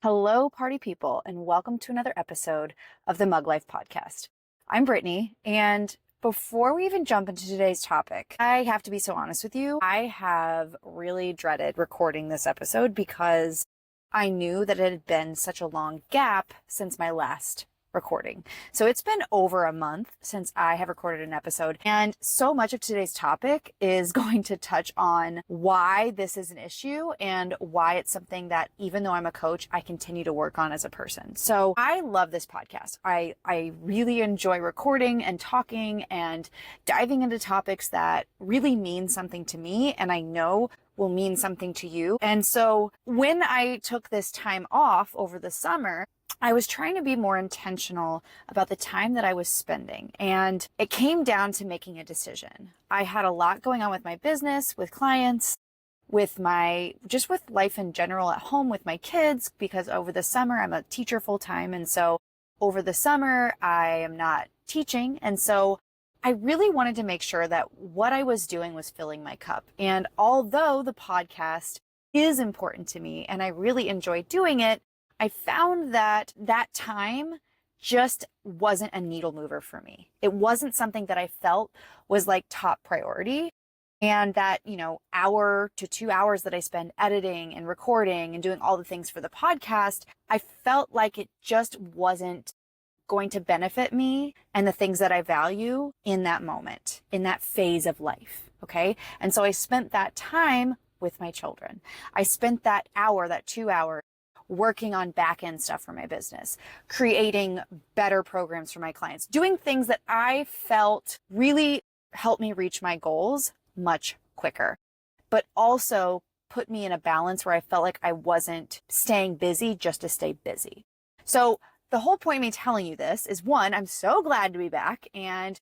Hello, party people, and welcome to another episode of the Mug Life Podcast. I'm Brittany, and before we even jump into today's topic, I have to be so honest with you. I have really dreaded recording this episode because I knew that it had been such a long gap since my last recording. So it's been over a month since I have recorded an episode, and so much of today's topic is going to touch on why this is an issue and why it's something that, even though I'm a coach, I continue to work on as a person. So I love this podcast. I really enjoy recording and talking and diving into topics that really mean something to me, and I know will mean something to you. And so when I took this time off over the summer, I was trying to be more intentional about the time that I was spending, and it came down to making a decision. I had a lot going on with my business, with clients, with life in general at home with my kids, because over the summer I'm a teacher full time. And so over the summer I am not teaching. And so I really wanted to make sure that what I was doing was filling my cup. And although the podcast is important to me and I really enjoy doing it, I found that time just wasn't a needle mover for me. It wasn't something that I felt was like top priority. And that, hour to 2 hours that I spend editing and recording and doing all the things for the podcast, I felt like it just wasn't going to benefit me and the things that I value in that moment, in that phase of life. Okay. And so I spent that time with my children. I spent that hour, that 2 hours, working on back end stuff for my business, creating better programs for my clients, doing things that I felt really helped me reach my goals much quicker, but also put me in a balance where I felt like I wasn't staying busy just to stay busy. So the whole point of me telling you this is, one, I'm so glad to be back, and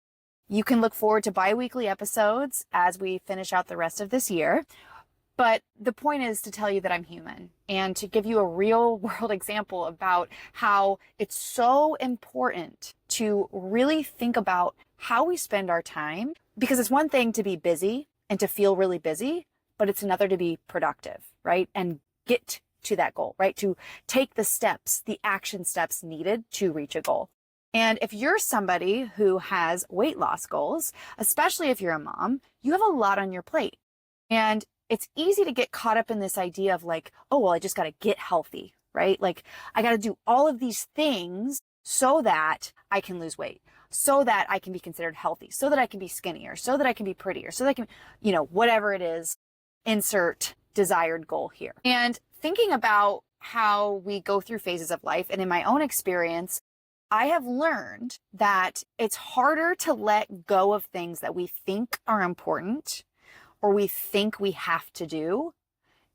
you can look forward to bi-weekly episodes as we finish out the rest of this year. But the point is to tell you that I'm human and to give you a real world example about how it's so important to really think about how we spend our time, because it's one thing to be busy and to feel really busy, but it's another to be productive, right? And get to that goal, right? To take the steps, the action steps needed to reach a goal. And if you're somebody who has weight loss goals, especially if you're a mom, you have a lot on your plate. And it's easy to get caught up in this idea of like, oh, well, I just got to get healthy, right? Like I got to do all of these things so that I can lose weight, so that I can be considered healthy, so that I can be skinnier, so that I can be prettier, so that I can, whatever it is, insert desired goal here. And thinking about how we go through phases of life, and in my own experience, I have learned that it's harder to let go of things that we think are important or we think we have to do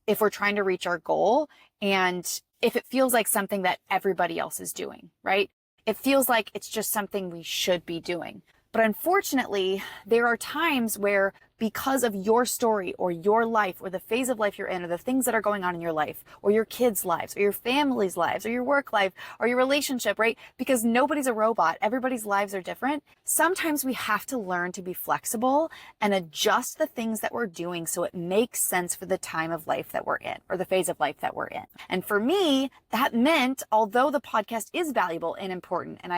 if we're trying to reach our goal, and if it feels like something that everybody else is doing, right? It feels like it's just something we should be doing. But unfortunately, there are times where, because of your story or your life or the phase of life you're in or the things that are going on in your life or your kids' lives or your family's lives or your work life or your relationship, right? Because nobody's a robot. Everybody's lives are different. Sometimes we have to learn to be flexible and adjust the things that we're doing so it makes sense for the time of life that we're in or the phase of life that we're in. And for me, that meant, although the podcast is valuable and important, and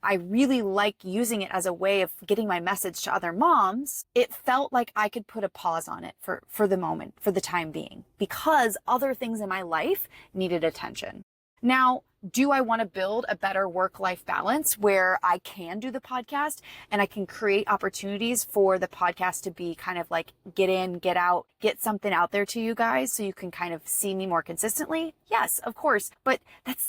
I really like using it as a way of getting my message to other moms, it felt like I could put a pause on it for the moment, for the time being, because other things in my life needed attention. Now, do I want to build a better work-life balance where I can do the podcast and I can create opportunities for the podcast to be kind of like get in, get out, get something out there to you guys so you can kind of see me more consistently? Yes, of course. But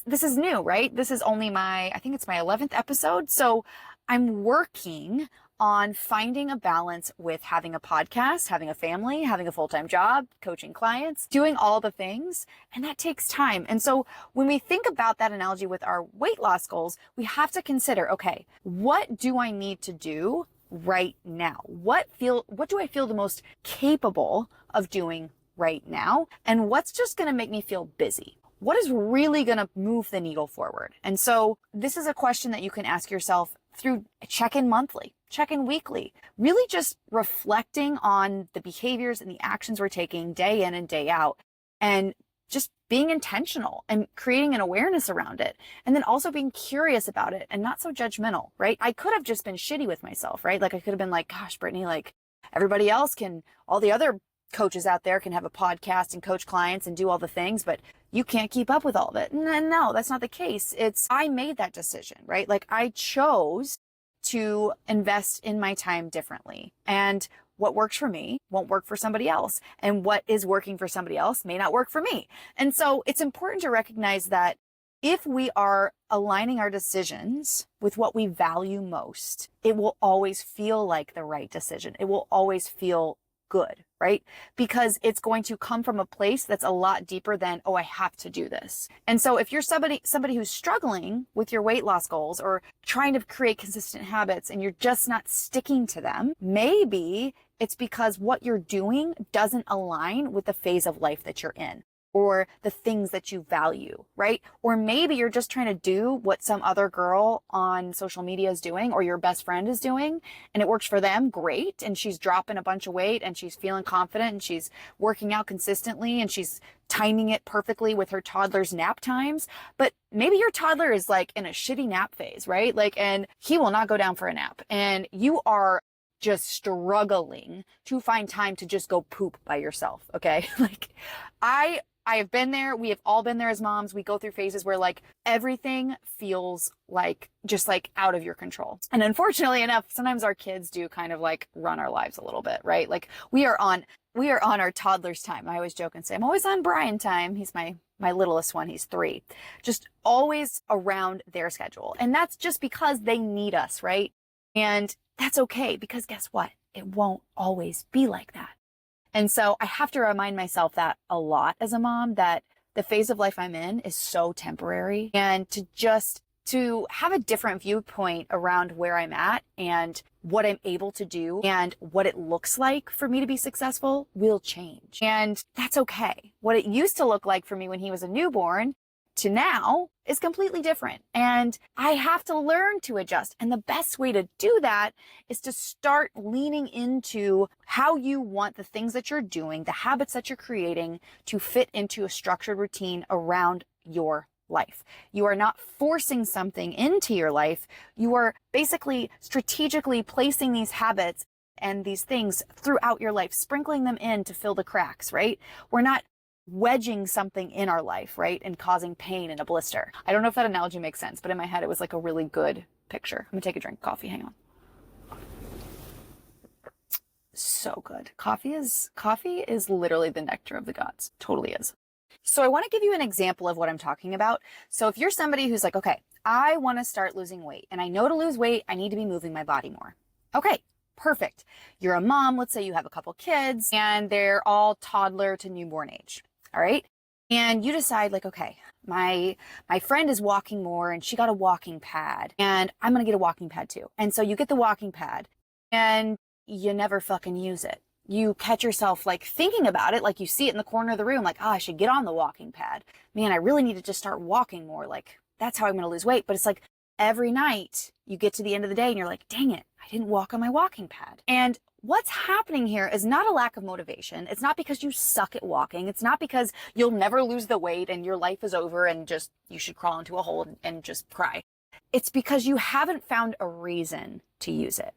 this is new, right? This is only I think it's my 11th episode. So I'm working on finding a balance with having a podcast, having a family, having a full-time job, coaching clients, doing all the things. And that takes time. And so when we think about that analogy with our weight loss goals, we have to consider, okay, what do I need to do right now? What do I feel the most capable of doing right now? And what's just going to make me feel busy? What is really going to move the needle forward? And so this is a question that you can ask yourself through check-in monthly, check-in weekly, really just reflecting on the behaviors and the actions we're taking day in and day out, and just being intentional and creating an awareness around it. And then also being curious about it and not so judgmental, right? I could have just been shitty with myself, right? Like I could have been like, gosh, Brittany, like everybody else can, all the other coaches out there can have a podcast and coach clients and do all the things, but you can't keep up with all of it. No, that's not the case. I made that decision, right? Like I chose to invest in my time differently. And what works for me won't work for somebody else. And what is working for somebody else may not work for me. And so it's important to recognize that if we are aligning our decisions with what we value most, it will always feel like the right decision. It will always feel good, right? Because it's going to come from a place that's a lot deeper than, oh, I have to do this. And so if you're somebody who's struggling with your weight loss goals or trying to create consistent habits and you're just not sticking to them, maybe it's because what you're doing doesn't align with the phase of life that you're in, or the things that you value, right? Or maybe you're just trying to do what some other girl on social media is doing or your best friend is doing, and it works for them, great. And she's dropping a bunch of weight and she's feeling confident and she's working out consistently and she's timing it perfectly with her toddler's nap times. But maybe your toddler is like in a shitty nap phase, right? Like, and he will not go down for a nap. And you are just struggling to find time to just go poop by yourself, okay? Like, I have been there. We have all been there as moms. We go through phases where like everything feels like just like out of your control. And unfortunately enough, sometimes our kids do kind of like run our lives a little bit, right? Like we are on our toddler's time. I always joke and say, I'm always on Brian time. He's my littlest one. He's 3, just always around their schedule. And that's just because they need us, right? And that's okay, because guess what? It won't always be like that. And so I have to remind myself that a lot as a mom, that the phase of life I'm in is so temporary, and to have a different viewpoint around where I'm at and what I'm able to do and what it looks like for me to be successful will change. And that's okay. What it used to look like for me when he was a newborn to now is completely different. And I have to learn to adjust. And the best way to do that is to start leaning into how you want the things that you're doing, the habits that you're creating, to fit into a structured routine around your life. You are not forcing something into your life. You are basically strategically placing these habits and these things throughout your life, sprinkling them in to fill the cracks, right? We're not wedging something in our life, right? And causing pain and a blister. I don't know if that analogy makes sense, but in my head, it was like a really good picture. I'm gonna take a drink of coffee. Hang on. So good. Coffee is literally the nectar of the gods. Totally is. So I want to give you an example of what I'm talking about. So if you're somebody who's like, okay, I want to start losing weight, and I know to lose weight, I need to be moving my body more. Okay, perfect. You're a mom. Let's say you have a couple kids and they're all toddler to newborn age. All right. And you decide like, okay, my friend is walking more and she got a walking pad, and I'm going to get a walking pad too. And so you get the walking pad and you never fucking use it. You catch yourself like thinking about it, like you see it in the corner of the room, like, oh, I should get on the walking pad. Man, I really need to just start walking more. Like that's how I'm going to lose weight. But it's like every night you get to the end of the day and you're like, dang it, I didn't walk on my walking pad. And what's happening here is not a lack of motivation. It's not because you suck at walking. It's not because you'll never lose the weight and your life is over and just you should crawl into a hole and just cry. It's because you haven't found a reason to use it.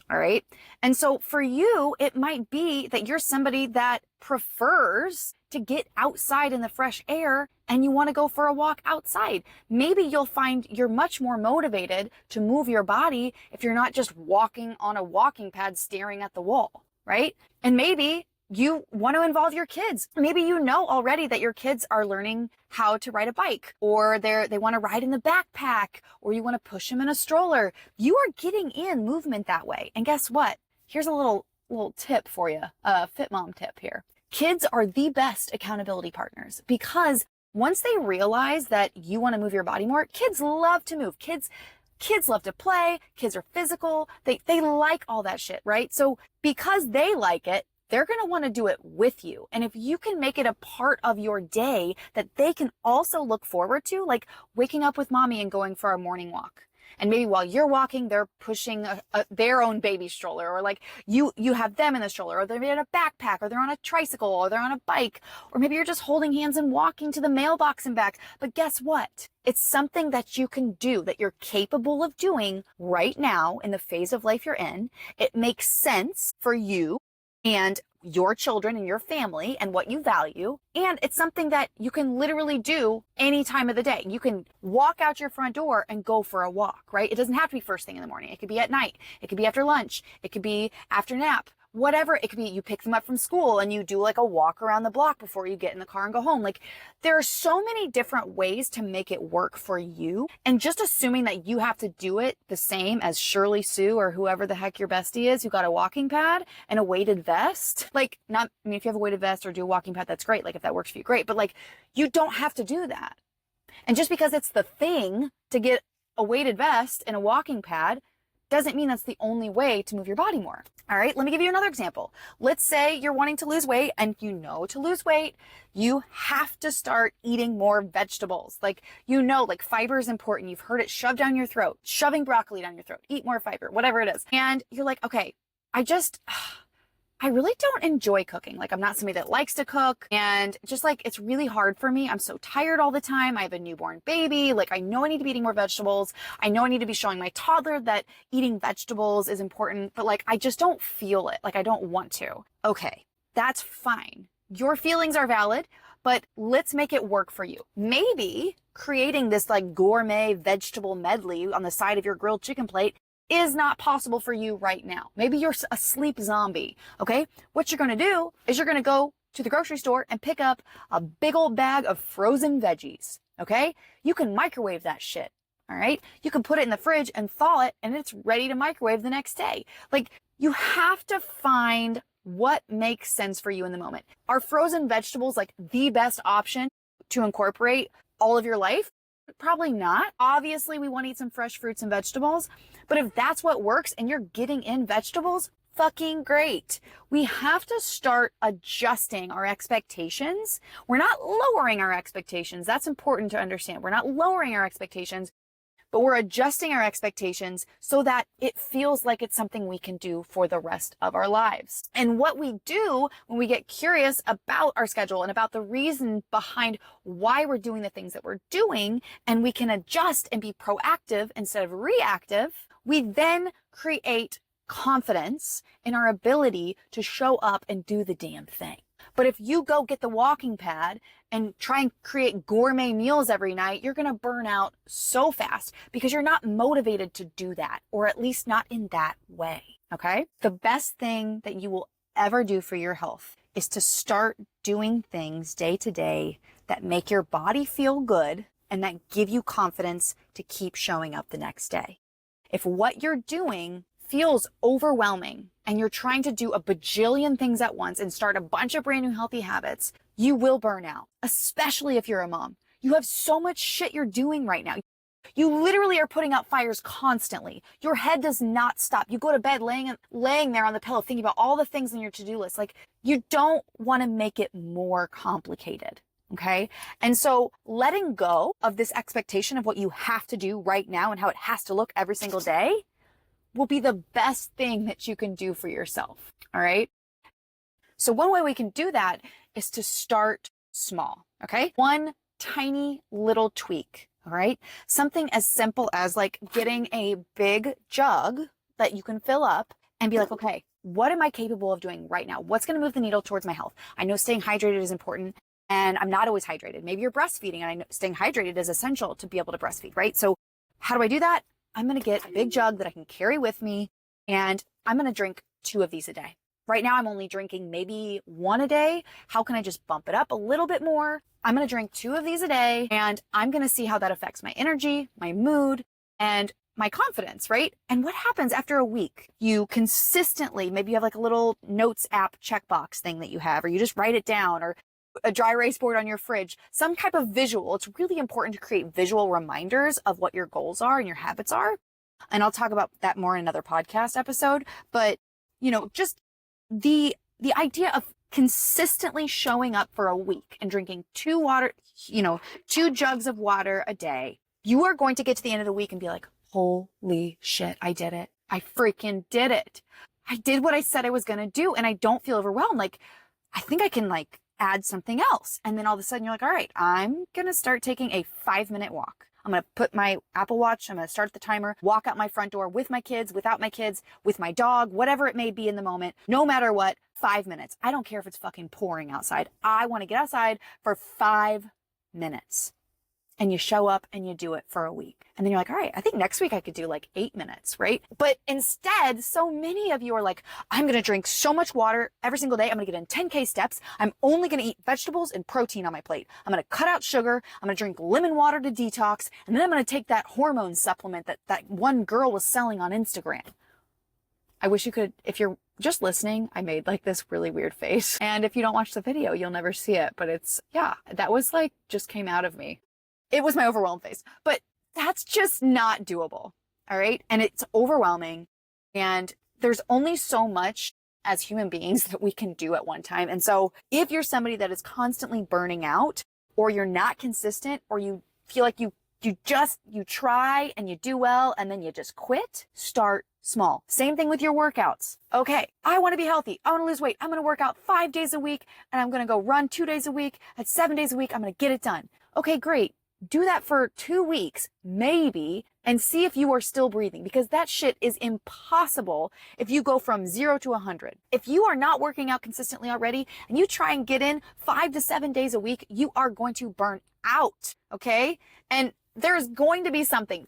All right. And so for you, it might be that you're somebody that prefers to get outside in the fresh air and you want to go for a walk outside. Maybe you'll find you're much more motivated to move your body if you're not just walking on a walking pad staring at the wall, right? And maybe you want to involve your kids. Maybe you know already that your kids are learning how to ride a bike, or they want to ride in the backpack, or you want to push them in a stroller. You are getting in movement that way. And guess what? Here's a little tip for you, a fit mom tip here. Kids are the best accountability partners, because once they realize that you want to move your body more, kids love to move. Kids love to play. Kids are physical. They like all that shit, right? So because they like it, they're going to want to do it with you. And if you can make it a part of your day that they can also look forward to, like waking up with mommy and going for a morning walk, And maybe while you're walking, they're pushing their own baby stroller, or like you have them in the stroller, or they're in a backpack, or they're on a tricycle, or they're on a bike, or maybe you're just holding hands and walking to the mailbox and back. But guess what? It's something that you can do, that you're capable of doing right now in the phase of life you're in. It makes sense for you and your children and your family and what you value. And it's something that you can literally do any time of the day. You can walk out your front door and go for a walk, right? It doesn't have to be first thing in the morning. It could be at night. It could be after lunch. It could be after nap. Whatever. It could be you pick them up from school and you do like a walk around the block before you get in the car and go home. Like, there are so many different ways to make it work for you. And just assuming that you have to do it the same as Shirley Sue or whoever the heck your bestie is who got a walking pad and a weighted vest. Like, not, I mean, if you have a weighted vest or do a walking pad, that's great. Like, if that works for you, great. But like, you don't have to do that. And just because it's the thing to get a weighted vest and a walking pad doesn't mean that's the only way to move your body more. All right, let me give you another example. Let's say you're wanting to lose weight, and you know to lose weight, you have to start eating more vegetables. Like, you know, like fiber is important. You've heard it shoved down your throat, shoving broccoli down your throat, eat more fiber, whatever it is. And you're like, okay, I really don't enjoy cooking. Like, I'm not somebody that likes to cook, and just like, it's really hard for me. I'm so tired all the time. I have a newborn baby. Like, I know I need to be eating more vegetables. I know I need to be showing my toddler that eating vegetables is important, but like, I just don't feel it. Like, I don't want to. Okay, that's fine. Your feelings are valid, but let's make it work for you. Maybe creating this like gourmet vegetable medley on the side of your grilled chicken plate is not possible for you right now. Maybe you're a sleep zombie, okay? What you're gonna do is you're gonna go to the grocery store and pick up a big old bag of frozen veggies, okay? You can microwave that shit, all right? You can put it in the fridge and thaw it, and it's ready to microwave the next day. Like, you have to find what makes sense for you in the moment. Are frozen vegetables like the best option to incorporate all of your life? Probably not. Obviously, we want to eat some fresh fruits and vegetables, but if that's what works and you're getting in vegetables, fucking great. We have to start adjusting our expectations. We're not lowering our expectations. That's important to understand. We're not lowering our expectations, but we're adjusting our expectations so that it feels like it's something we can do for the rest of our lives. And what we do when we get curious about our schedule and about the reason behind why we're doing the things that we're doing, and we can adjust and be proactive instead of reactive, we then create confidence in our ability to show up and do the damn thing. But if you go get the walking pad and try and create gourmet meals every night, you're going to burn out so fast because you're not motivated to do that, or at least not in that way. Okay? The best thing that you will ever do for your health is to start doing things day to day that make your body feel good and that give you confidence to keep showing up the next day. If what you're doing feels overwhelming and you're trying to do a bajillion things at once and start a bunch of brand new healthy habits, you will burn out, especially if you're a mom. You have so much shit you're doing right now. You literally are putting out fires constantly. Your head does not stop. You go to bed laying there on the pillow thinking about all the things on your to-do list. Like, you don't want to make it more complicated. Okay. And so letting go of this expectation of what you have to do right now and how it has to look every single day will be the best thing that you can do for yourself. All right. So one way we can do that is to start small. Okay. One tiny little tweak. All right. Something as simple as like getting a big jug that you can fill up and be like, okay, what am I capable of doing right now? What's going to move the needle towards my health? I know staying hydrated is important, and I'm not always hydrated. Maybe you're breastfeeding, and I know staying hydrated is essential to be able to breastfeed, right? So how do I do that? I'm going to get a big jug that I can carry with me, and I'm going to drink 2 of these a day. Right now, I'm only drinking maybe 1 a day. How can I just bump it up a little bit more? I'm going to drink 2 of these a day, and I'm going to see how that affects my energy, my mood, and my confidence, right? And what happens after a week? You consistently, maybe you have like a little notes app checkbox thing that you have, or you just write it down, or a dry erase board on your fridge, some type of visual. It's really important to create visual reminders of what your goals are and your habits are. And I'll talk about that more in another podcast episode. But, just the idea of consistently showing up for a week and drinking 2 jugs of water a day, you are going to get to the end of the week and be like, holy shit, I did it. I freaking did it. I did what I said I was going to do, and I don't feel overwhelmed. Like, I think I can like add something else. And then all of a sudden you're like, all right, I'm going to start taking a 5-minute walk. I'm going to put my Apple Watch, I'm going to start the timer, walk out my front door with my kids, without my kids, with my dog, whatever it may be in the moment, no matter what, 5 minutes. I don't care if it's fucking pouring outside. I want to get outside for 5 minutes. And you show up and you do it for a week. And then you're like, all right, I think next week I could do like 8 minutes, right? But instead, so many of you are like, I'm going to drink so much water every single day. I'm going to get in 10K steps. I'm only going to eat vegetables and protein on my plate. I'm going to cut out sugar. I'm going to drink lemon water to detox. And then I'm going to take that hormone supplement that one girl was selling on Instagram. I wish you could, if you're just listening, I made like this really weird face. And if you don't watch the video, you'll never see it. But it's, yeah, that was like, just came out of me. It was my overwhelmed face, but that's just not doable. All right. And it's overwhelming. And there's only so much as human beings that we can do at one time. And so if you're somebody that is constantly burning out, or you're not consistent, or you feel like you try and you do well and then you just quit, start small. Same thing with your workouts. Okay, I want to be healthy. I want to lose weight. I'm going to work out 5 days a week, and I'm going to go run 2 days a week. At 7 days a week, I'm going to get it done. Okay, great. Do that for 2 weeks, maybe, and see if you are still breathing, because that shit is impossible if you go from 0 to 100. If you are not working out consistently already and you try and get in 5 to 7 days a week, you are going to burn out, okay? And there's going to be something.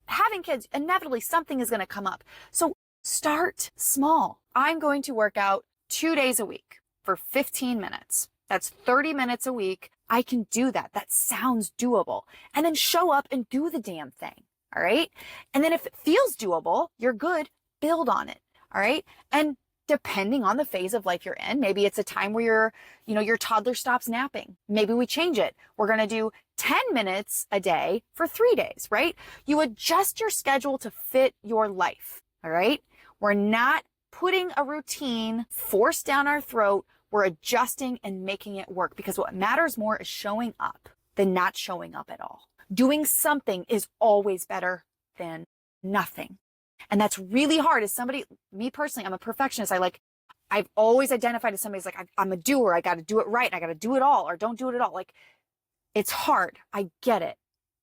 Having kids, inevitably something is going to come up. So start small. I'm going to work out 2 days a week for 15 minutes. That's 30 minutes a week. I can do that. That sounds doable. And then show up and do the damn thing. All right. And then if it feels doable, you're good. Build on it. All right. And depending on the phase of life you're in, maybe it's a time where your toddler stops napping. Maybe we change it. We're going to do 10 minutes a day for 3 days, right? You adjust your schedule to fit your life. All right. We're not putting a routine forced down our throat. We're adjusting and making it work, because what matters more is showing up than not showing up at all. Doing something is always better than nothing. And that's really hard. As somebody, me personally, I'm a perfectionist. I've always identified as somebody's like, I'm a doer. I got to do it right. I got to do it all, or don't do it at all. Like, it's hard. I get it.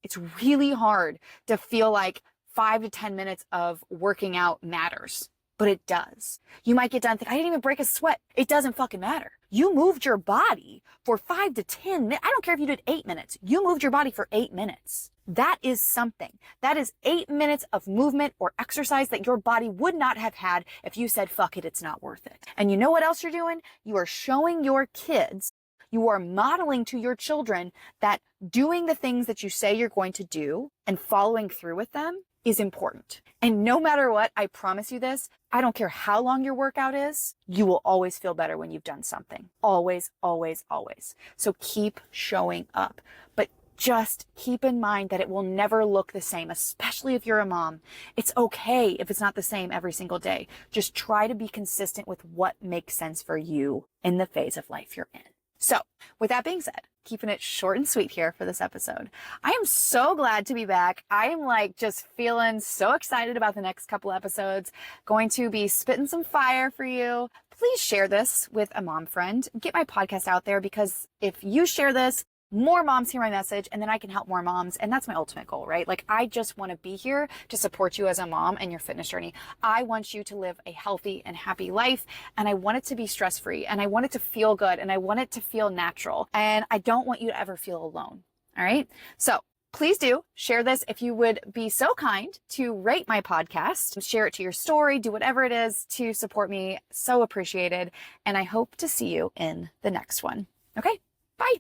It's really hard to feel like 5 to 10 minutes of working out matters. But it does. You might get done thinking, I didn't even break a sweat. It doesn't fucking matter. You moved your body for 5 to 10 minutes. I don't care if you did 8 minutes. You moved your body for 8 minutes. That is something. That is 8 minutes of movement or exercise that your body would not have had if you said, fuck it, it's not worth it. And you know what else you're doing? You are showing your kids, you are modeling to your children that doing the things that you say you're going to do and following through with them is important. And no matter what, I promise you this, I don't care how long your workout is, you will always feel better when you've done something. Always, always, always. So keep showing up. But just keep in mind that it will never look the same, especially if you're a mom. It's okay if it's not the same every single day. Just try to be consistent with what makes sense for you in the phase of life you're in. So with that being said, keeping it short and sweet here for this episode, I am so glad to be back. I am just feeling so excited about the next couple episodes. Going to be spitting some fire for you. Please share this with a mom friend. Get my podcast out there, because if you share this, more moms hear my message, and then I can help more moms. And that's my ultimate goal, right? I just want to be here to support you as a mom and your fitness journey. I want you to live a healthy and happy life, and I want it to be stress-free, and I want it to feel good, and I want it to feel natural. And I don't want you to ever feel alone. All right. So please do share this. If you would be so kind to rate my podcast, share it to your story, do whatever it is to support me. So appreciated. And I hope to see you in the next one. Okay. Bye.